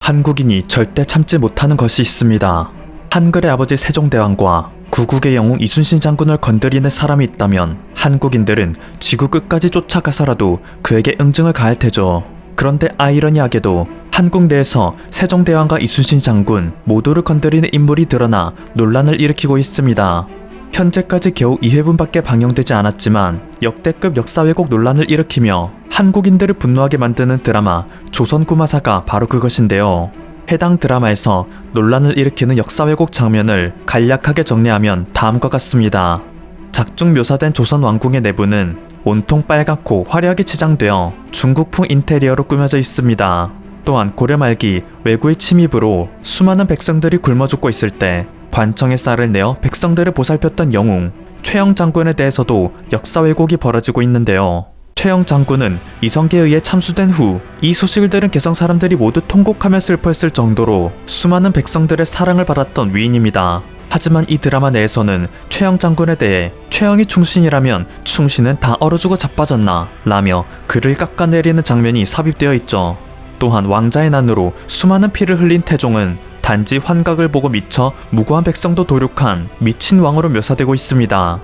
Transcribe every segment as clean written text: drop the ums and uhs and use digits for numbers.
한국인이 절대 참지 못하는 것이 있습니다. 한글의 아버지 세종대왕과 구국의 영웅 이순신 장군을 건드리는 사람이 있다면 한국인들은 지구 끝까지 쫓아가서라도 그에게 응징을 가할 테죠. 그런데 아이러니하게도 한국 내에서 세종대왕과 이순신 장군 모두를 건드리는 인물이 드러나 논란을 일으키고 있습니다. 현재까지 겨우 2회분밖에 방영되지 않았지만 역대급 역사 왜곡 논란을 일으키며 한국인들을 분노하게 만드는 드라마 조선구마사가 바로 그것인데요. 해당 드라마에서 논란을 일으키는 역사 왜곡 장면을 간략하게 정리하면 다음과 같습니다. 작중 묘사된 조선 왕궁의 내부는 온통 빨갛고 화려하게 치장되어 중국풍 인테리어로 꾸며져 있습니다. 또한 고려 말기 왜구의 침입으로 수많은 백성들이 굶어 죽고 있을 때 관청의 쌀을 내어 백성들을 보살폈던 영웅 최영 장군에 대해서도 역사 왜곡이 벌어지고 있는데요. 최영 장군은 이성계에 의해 참수된 후 이 소식을 들은 개성 사람들이 모두 통곡하며 슬퍼했을 정도로 수많은 백성들의 사랑을 받았던 위인입니다. 하지만 이 드라마 내에서는 최영 장군에 대해 최영이 충신이라면 충신은 다 얼어 죽어 자빠졌나 라며 그를 깎아내리는 장면이 삽입되어 있죠. 또한 왕자의 난으로 수많은 피를 흘린 태종은 단지 환각을 보고 미쳐 무고한 백성도 도륙한 미친 왕으로 묘사되고 있습니다.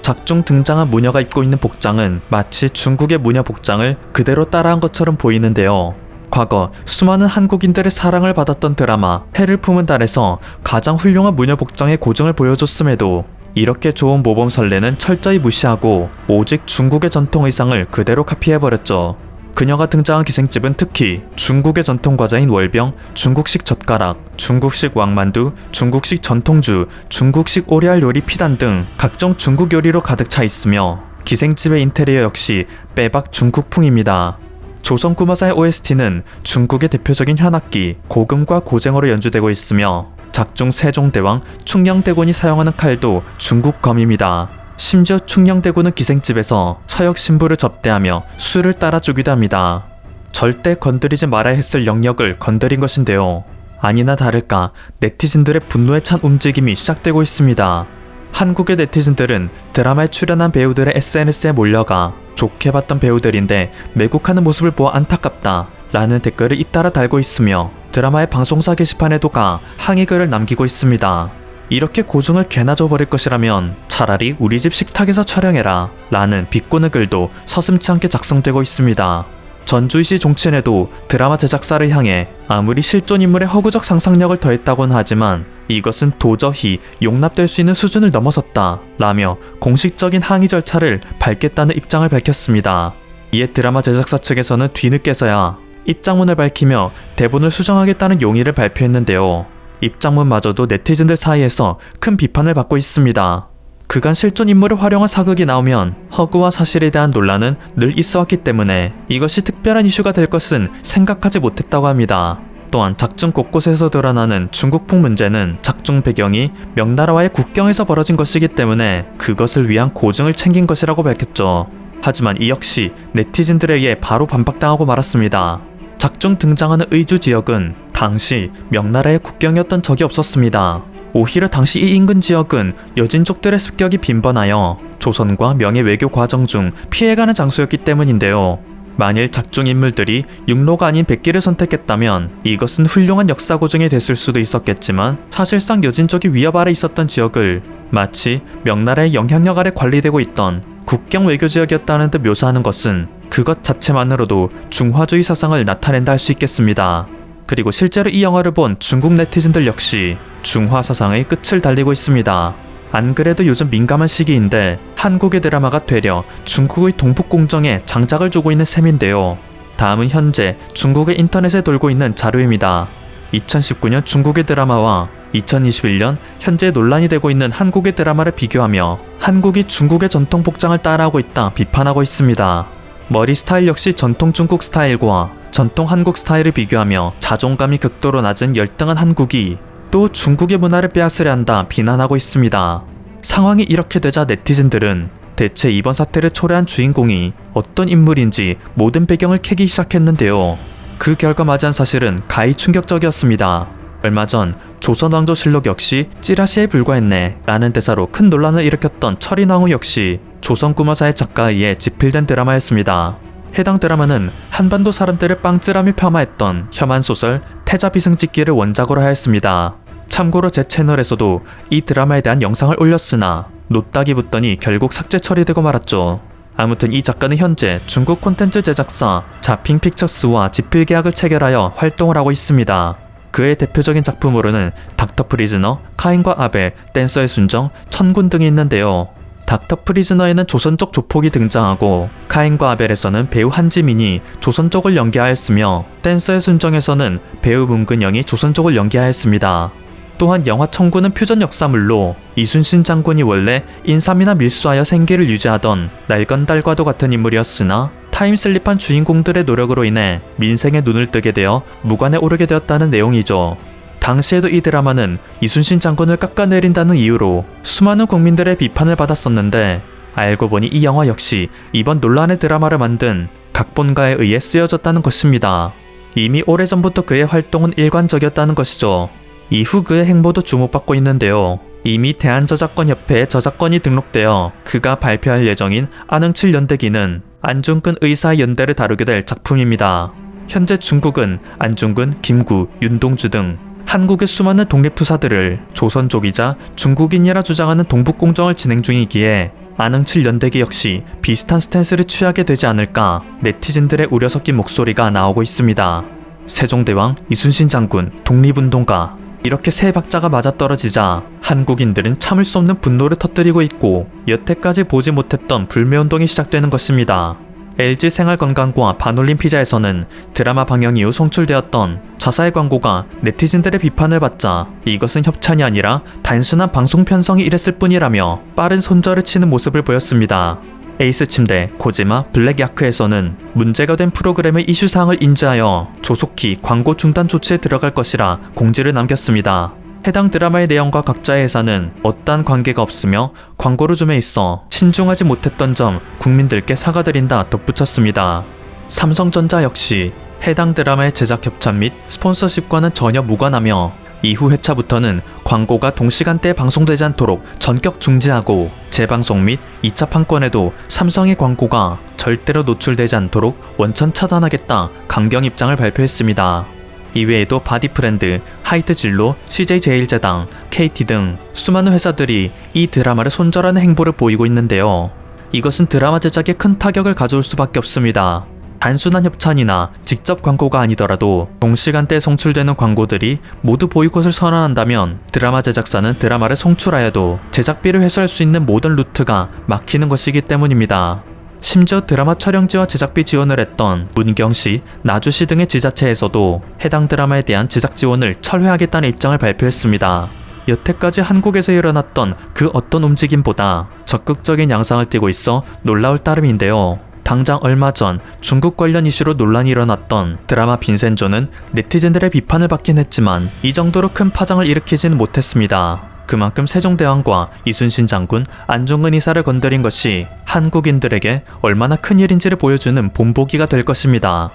작중 등장한 무녀가 입고 있는 복장은 마치 중국의 무녀 복장을 그대로 따라한 것처럼 보이는데요. 과거 수많은 한국인들의 사랑을 받았던 드라마 해를 품은 달에서 가장 훌륭한 무녀 복장의 고증을 보여줬음에도 이렇게 좋은 모범 선례는 철저히 무시하고 오직 중국의 전통 의상을 그대로 카피해버렸죠. 그녀가 등장한 기생집은 특히 중국의 전통 과자인 월병, 중국식 젓가락, 중국식 왕만두, 중국식 전통주, 중국식 오리알 요리 피단 등 각종 중국 요리로 가득 차 있으며 기생집의 인테리어 역시 빼박 중국풍입니다. 조선구마사의 OST는 중국의 대표적인 현악기, 고금과 고쟁어로 연주되고 있으며 작중 세종대왕, 충녕대군이 사용하는 칼도 중국검입니다. 심지어 충녕대군은 기생집에서 서역 신부를 접대하며 술을 따라주기도 합니다. 절대 건드리지 말아야 했을 영역을 건드린 것인데요. 아니나 다를까 네티즌들의 분노에 찬 움직임이 시작되고 있습니다. 한국의 네티즌들은 드라마에 출연한 배우들의 SNS에 몰려가 좋게 봤던 배우들인데 매국하는 모습을 보아 안타깝다 라는 댓글을 잇따라 달고 있으며 드라마의 방송사 게시판에도 가 항의글을 남기고 있습니다. 이렇게 고증을 개나 줘버릴 것이라면 차라리 우리 집 식탁에서 촬영해라 라는 비꼬는 글도 서슴지 않게 작성되고 있습니다. 전주시 종친에도 드라마 제작사를 향해 아무리 실존 인물의 허구적 상상력을 더했다고는 하지만 이것은 도저히 용납될 수 있는 수준을 넘어섰다 라며 공식적인 항의 절차를 밟겠다는 입장을 밝혔습니다. 이에 드라마 제작사 측에서는 뒤늦게서야 입장문을 밝히며 대본을 수정하겠다는 용의를 발표했는데요. 입장문마저도 네티즌들 사이에서 큰 비판을 받고 있습니다. 그간 실존 인물을 활용한 사극이 나오면 허구와 사실에 대한 논란은 늘 있어왔기 때문에 이것이 특별한 이슈가 될 것은 생각하지 못했다고 합니다. 또한 작중 곳곳에서 드러나는 중국풍 문제는 작중 배경이 명나라와의 국경에서 벌어진 것이기 때문에 그것을 위한 고증을 챙긴 것이라고 밝혔죠. 하지만 이 역시 네티즌들에 의해 바로 반박당하고 말았습니다. 작중 등장하는 의주 지역은 당시 명나라의 국경이었던 적이 없었습니다. 오히려 당시 이 인근 지역은 여진족들의 습격이 빈번하여 조선과 명의 외교 과정 중 피해가는 장소였기 때문인데요. 만일 작중 인물들이 육로가 아닌 백기를 선택했다면 이것은 훌륭한 역사 고증이 됐을 수도 있었겠지만 사실상 여진족이 위협 아래 있었던 지역을 마치 명나라의 영향력 아래 관리되고 있던 국경 외교 지역이었다는 듯 묘사하는 것은 그것 자체만으로도 중화주의 사상을 나타낸다 할 수 있겠습니다. 그리고 실제로 이 영화를 본 중국 네티즌들 역시 중화 사상의 끝을 달리고 있습니다. 안 그래도 요즘 민감한 시기인데 한국의 드라마가 되려 중국의 동북공정에 장작을 주고 있는 셈인데요. 다음은 현재 중국의 인터넷에 돌고 있는 자료입니다. 2019년 중국의 드라마와 2021년 현재 논란이 되고 있는 한국의 드라마를 비교하며 한국이 중국의 전통 복장을 따라하고 있다 비판하고 있습니다. 머리 스타일 역시 전통 중국 스타일과 전통 한국 스타일을 비교하며 자존감이 극도로 낮은 열등한 한국이 또 중국의 문화를 빼앗으려 한다 비난하고 있습니다. 상황이 이렇게 되자 네티즌들은 대체 이번 사태를 초래한 주인공이 어떤 인물인지 모든 배경을 캐기 시작했는데요. 그 결과 맞이한 사실은 가히 충격적이었습니다. 얼마 전 조선왕조실록 역시 찌라시에 불과했네 라는 대사로 큰 논란을 일으켰던 철인왕후 역시 조선구마사의 작가에 의해 집필된 드라마였습니다. 해당 드라마는 한반도 사람들을 빵찌라며 폄하했던 혐한 소설 태자비승짓기를 원작으로 하였습니다. 참고로 제 채널에서도 이 드라마에 대한 영상을 올렸으나 노딱이 붙더니 결국 삭제 처리되고 말았죠. 아무튼 이 작가는 현재 중국 콘텐츠 제작사 자핑픽처스와 집필 계약을 체결하여 활동을 하고 있습니다. 그의 대표적인 작품으로는 닥터 프리즈너, 카인과 아벨, 댄서의 순정, 천군 등이 있는데요. 닥터 프리즈너에는 조선족 조폭이 등장하고 카인과 아벨에서는 배우 한지민이 조선족을 연기하였으며 댄서의 순정에서는 배우 문근영이 조선족을 연기하였습니다. 또한 영화 천군은 퓨전 역사물로 이순신 장군이 원래 인삼이나 밀수하여 생계를 유지하던 낡은 달과도 같은 인물이었으나 타임슬립한 주인공들의 노력으로 인해 민생의 눈을 뜨게 되어 무관에 오르게 되었다는 내용이죠. 당시에도 이 드라마는 이순신 장군을 깎아내린다는 이유로 수많은 국민들의 비판을 받았었는데 알고 보니 이 영화 역시 이번 논란의 드라마를 만든 각본가에 의해 쓰여졌다는 것입니다. 이미 오래전부터 그의 활동은 일관적이었다는 것이죠. 이후 그의 행보도 주목받고 있는데요. 이미 대한저작권협회에 저작권이 등록되어 그가 발표할 예정인 안흥칠 연대기는 안중근 의사의 연대를 다루게 될 작품입니다. 현재 중국은 안중근, 김구, 윤동주 등 한국의 수많은 독립투사들을 조선족이자 중국인이라 주장하는 동북공정을 진행 중이기에 안흥칠 연대기 역시 비슷한 스탠스를 취하게 되지 않을까 네티즌들의 우려 섞인 목소리가 나오고 있습니다. 세종대왕, 이순신 장군, 독립운동가 이렇게 세 박자가 맞아떨어지자 한국인들은 참을 수 없는 분노를 터뜨리고 있고 여태까지 보지 못했던 불매운동이 시작되는 것입니다. LG 생활건강과 반올림 피자에서는 드라마 방영 이후 송출되었던 자사의 광고가 네티즌들의 비판을 받자 이것은 협찬이 아니라 단순한 방송 편성이 이랬을 뿐이라며 빠른 손절을 치는 모습을 보였습니다. 에이스 침대, 코지마, 블랙야크에서는 문제가 된 프로그램의 이슈사항을 인지하여 조속히 광고 중단 조치에 들어갈 것이라 공지를 남겼습니다. 해당 드라마의 내용과 각자의 회사는 어떠한 관계가 없으며 광고를 줌에 있어 신중하지 못했던 점 국민들께 사과드린다 덧붙였습니다. 삼성전자 역시 해당 드라마의 제작 협찬 및 스폰서십과는 전혀 무관하며 이후 회차부터는 광고가 동시간대에 방송되지 않도록 전격 중지하고 재방송 및 2차 판권에도 삼성의 광고가 절대로 노출되지 않도록 원천 차단하겠다 강경 입장을 발표했습니다. 이외에도 바디프렌드, 하이트진로, CJ제일제당, KT 등 수많은 회사들이 이 드라마를 손절하는 행보를 보이고 있는데요. 이것은 드라마 제작에 큰 타격을 가져올 수밖에 없습니다. 단순한 협찬이나 직접 광고가 아니더라도 동시간대에 송출되는 광고들이 모두 보이콧을 선언한다면 드라마 제작사는 드라마를 송출하여도 제작비를 회수할 수 있는 모든 루트가 막히는 것이기 때문입니다. 심지어 드라마 촬영지와 제작비 지원을 했던 문경시, 나주시 등의 지자체에서도 해당 드라마에 대한 제작 지원을 철회하겠다는 입장을 발표했습니다. 여태까지 한국에서 일어났던 그 어떤 움직임보다 적극적인 양상을 띠고 있어 놀라울 따름인데요. 당장 얼마 전 중국 관련 이슈로 논란이 일어났던 드라마 빈센조는 네티즌들의 비판을 받긴 했지만 이 정도로 큰 파장을 일으키지는 못했습니다. 그만큼 세종대왕과 이순신 장군, 안중근 의사를 건드린 것이 한국인들에게 얼마나 큰 일인지를 보여주는 본보기가 될 것입니다.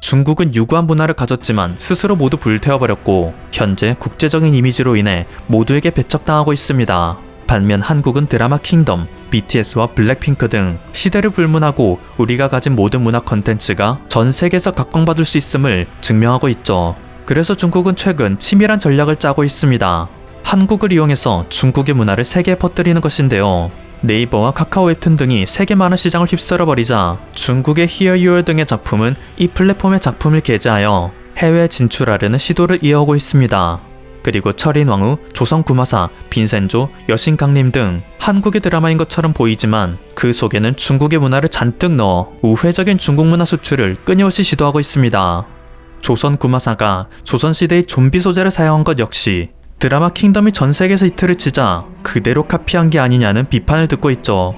중국은 유구한 문화를 가졌지만 스스로 모두 불태워버렸고 현재 국제적인 이미지로 인해 모두에게 배척당하고 있습니다. 반면 한국은 드라마 킹덤, BTS와 블랙핑크 등 시대를 불문하고 우리가 가진 모든 문화 컨텐츠가 전 세계에서 각광받을 수 있음을 증명하고 있죠. 그래서 중국은 최근 치밀한 전략을 짜고 있습니다. 한국을 이용해서 중국의 문화를 세계에 퍼뜨리는 것인데요. 네이버와 카카오 웹툰 등이 세계 만화 시장을 휩쓸어버리자 중국의 Here You Are 등의 작품은 이 플랫폼에 작품을 게재하여 해외 진출하려는 시도를 이어오고 있습니다. 그리고 철인왕후, 조선구마사, 빈센조, 여신강림 등 한국의 드라마인 것처럼 보이지만 그 속에는 중국의 문화를 잔뜩 넣어 우회적인 중국 문화 수출을 끊임없이 시도하고 있습니다. 조선구마사가 조선시대의 좀비 소재를 사용한 것 역시 드라마 킹덤이 전 세계에서 히트를 치자 그대로 카피한 게 아니냐는 비판을 듣고 있죠.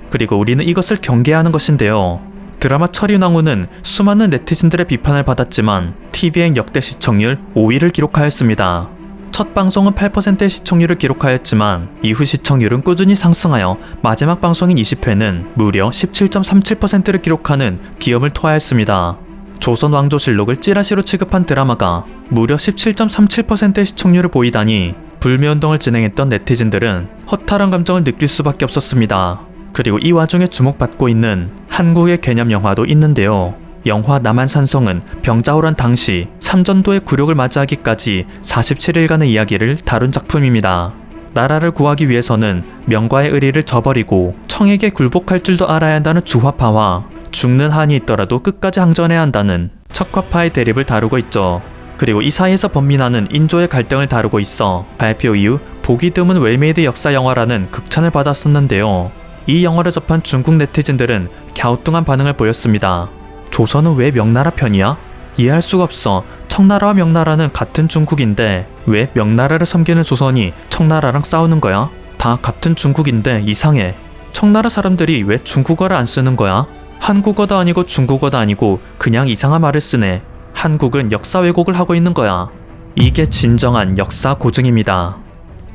그리고 우리는 이것을 경계하는 것인데요. 드라마 철인왕후는 수많은 네티즌들의 비판을 받았지만 TVN 역대 시청률 5위를 기록하였습니다. 첫 방송은 8%의 시청률을 기록하였지만 이후 시청률은 꾸준히 상승하여 마지막 방송인 20회는 무려 17.37%를 기록하는 기염을 토하였습니다. 조선왕조실록을 찌라시로 취급한 드라마가 무려 17.37%의 시청률을 보이다니 불매운동을 진행했던 네티즌들은 허탈한 감정을 느낄 수밖에 없었습니다. 그리고 이 와중에 주목받고 있는 한국의 개념 영화도 있는데요. 영화 남한산성은 병자호란 당시 삼전도의 굴욕을 맞이하기까지 47일간의 이야기를 다룬 작품입니다. 나라를 구하기 위해서는 명과의 의리를 저버리고 청에게 굴복할 줄도 알아야 한다는 주화파와 죽는 한이 있더라도 끝까지 항전해야 한다는 척화파의 대립을 다루고 있죠. 그리고 이 사이에서 번민하는 인조의 갈등을 다루고 있어 발표 이후 보기 드문 웰메이드 역사 영화라는 극찬을 받았었는데요. 이 영화를 접한 중국 네티즌들은 갸우뚱한 반응을 보였습니다. 조선은 왜 명나라 편이야? 이해할 수가 없어. 청나라와 명나라는 같은 중국인데 왜 명나라를 섬기는 조선이 청나라랑 싸우는 거야? 다 같은 중국인데 이상해. 청나라 사람들이 왜 중국어를 안 쓰는 거야? 한국어도 아니고 중국어도 아니고 그냥 이상한 말을 쓰네. 한국은 역사 왜곡을 하고 있는 거야. 이게 진정한 역사 고증입니다.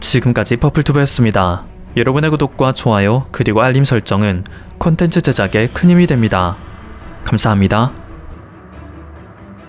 지금까지 퍼플튜브였습니다. 여러분의 구독과 좋아요 그리고 알림 설정은 콘텐츠 제작에 큰 힘이 됩니다. 감사합니다.